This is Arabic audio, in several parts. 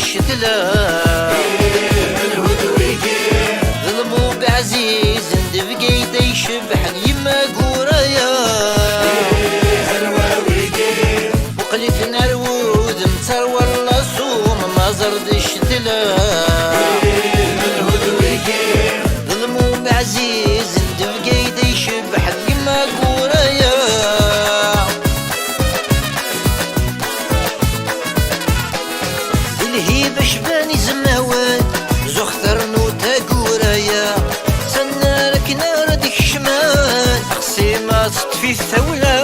الشتلا ظلموا بعزيز بقيت يشبح يما قورايا وقلت نرود متر والله صوم ما زرد الشتلا ظلموا بعزيز بقيت يشبح يما قورايا الهيبة شباني زماوان زختر نوتا قورايا سنارك نار ديك الشمال اقسي ما تطفي الثولة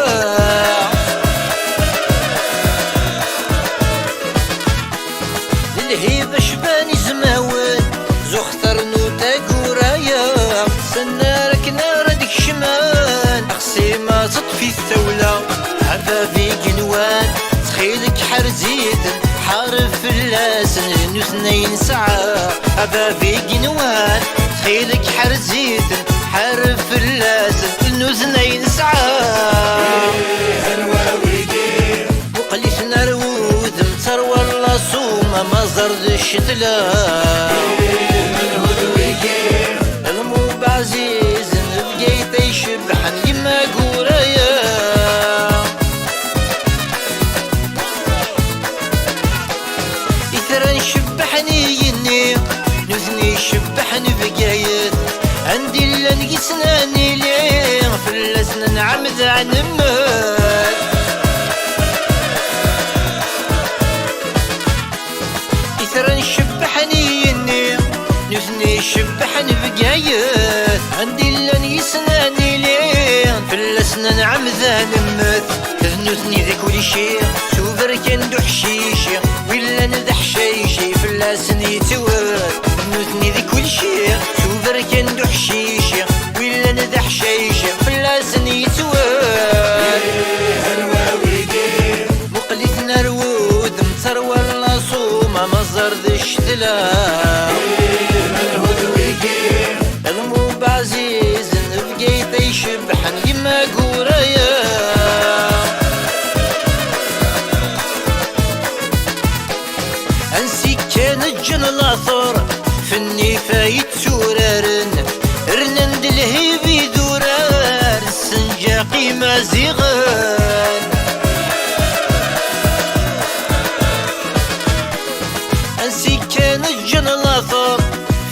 الهيبة شباني زماوان زختر نوتا قورايا سنارك نار ديك الشمال اقسي ما تطفي الثولة هذا في قنوان تخيلك حرزيت حارف اللاسن لنو 2 ساعة هذا في قنوان تخيلك حرزيت حارف اللاسن لنو 2 ساعة وقليت نرود متر والله صومة ما زرد الشتلا المو بعزيز بقيت يشبحن يما قورايا شبحني يني نزني شبحني بقايد عندي اللي نقي سناني ليه في اللسن نعمد عن المال إثرا شبحني يني نزني شبحني بقايد عندي اللي نقي سناني ليه في اللسن نعمد عن المال تذنثني ذي كل شيء سوبر كان دو حشيشي ولا ندح شيشي في اللاسن يتوال نوثني ذي كل شيء سوبر كان دو حشيشي ولا ندح شيشي في اللاسن يتوال مقلت نرود متر والله صومة ما زرد الشتلا المو بعزيز بقيت يشبحن يما قورايا انسي كان الجن الاثر فني فايت سورارن رنند الهيبي دورار السنجاقي مازيغان انسي كان الجن الاثر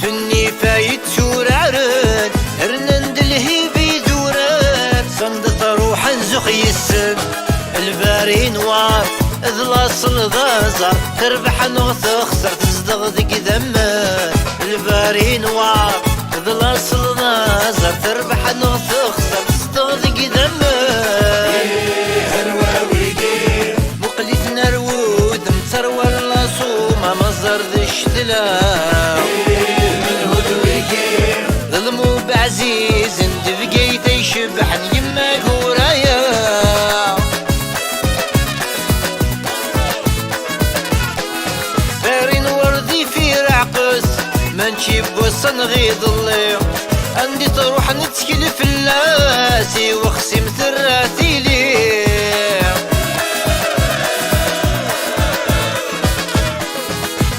فني فايت سورارن رنند الهيبي دورار صندت روح نزخي السم الباري نوار ذلاص الغازر تربح نغتخسر تصدغ ذك ذمان الباري نوار ذلاص الغازر تربح نغتخسر تصدغ ذك ذمان مقلت نرود متر والله صومة ما زرد الشتلا ظلموا بعزيز بقيت يشبحن يما قورايا منشيب وصن غيض الليل عندي تروح نتكل في اللاسي وخسم ثراتي ليه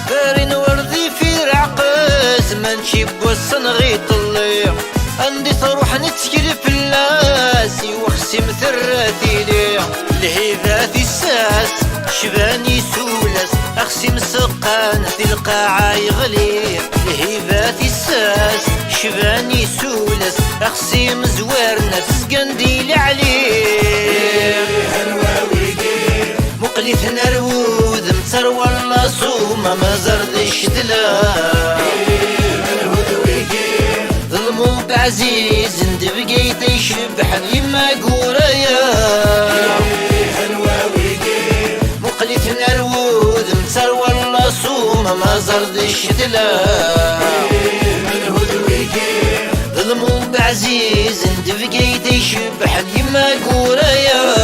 فارن وردي في رعقس منشيب وصن غيض الليل عندي تروح نتكل في اللاسي وخسم ثراتي ليه لهيبات الساس شباني سولس اخسم سقان في القاعة يغلي لهيبات الساس شباني سولس اخسم زوارنا تسقنديل عليه مقلت نرود متر والله صومة ما زرد الشتلا ظلموا بعزيز بقيت يشبحن يما قورايا مقلت نرود متر والله صومة ما زرد الشتلا ظلموا بعزيز بقيت يشبحن يما قورايا